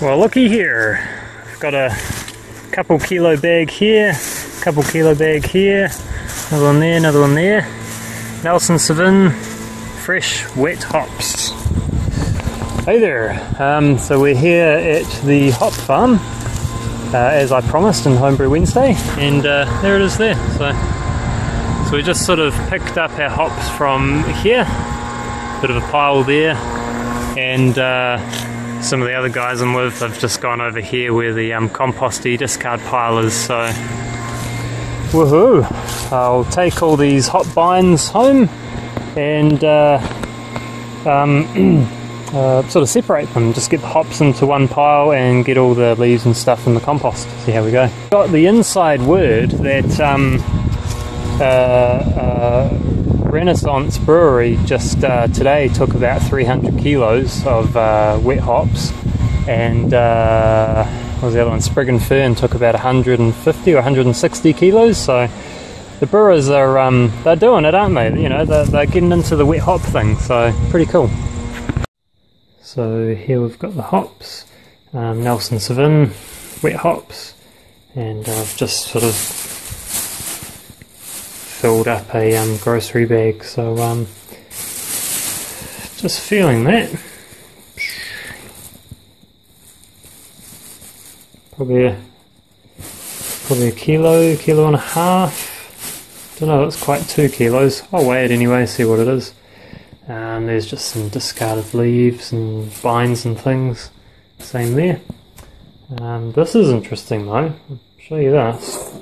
Well, looky here. I've got a couple kilo bag here, couple kilo bag here, another one there, another one there. Nelson Sauvin, fresh wet hops. Hey there. So we're here at the hop farm, as I promised in Homebrew Wednesday, and there it is there. So we just sort of picked up our hops from here, bit of a pile there, and some of the other guys I'm with have just gone over here where the composty discard pile is, so woohoo! I'll take all these hop binds home and sort of separate them, just get the hops into one pile and get all the leaves and stuff in the compost. See how we go. Got the inside word that Renaissance Brewery just today took about 300 kilos of wet hops, and what was the other one? Sprig and Fern took about 150 or 160 kilos. So the brewers are they're doing it, aren't they? You know, they're getting into the wet hop thing. So pretty cool. So here we've got the hops, Nelson Sauvin, wet hops, and I've just sort of filled up a grocery bag, so just feeling that. Probably a kilo and a half. Don't know, it's quite 2 kilos. I'll weigh it anyway, see what it is. There's just some discarded leaves and binds and things. Same there. This is interesting though. I'll show you this.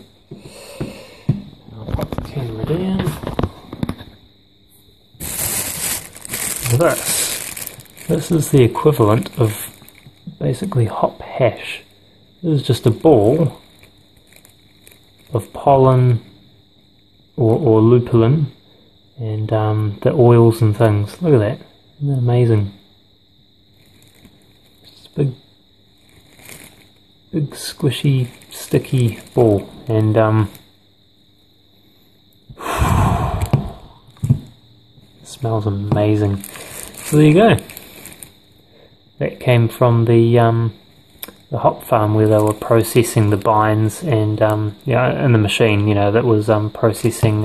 Pop the camera down. This is the equivalent of basically hop hash. This is just a ball of pollen or lupulin and the oils and things. Look at that. Isn't that amazing? It's a big squishy sticky ball, and smells amazing. So there you go. That came from the hop farm where they were processing the binds, and yeah, in the machine, you know, that was processing,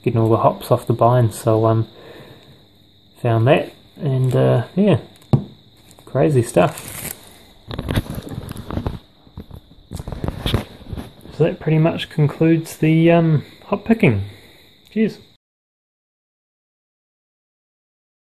getting all the hops off the binds. So found that, and yeah, crazy stuff. So that pretty much concludes the hop picking. Cheers.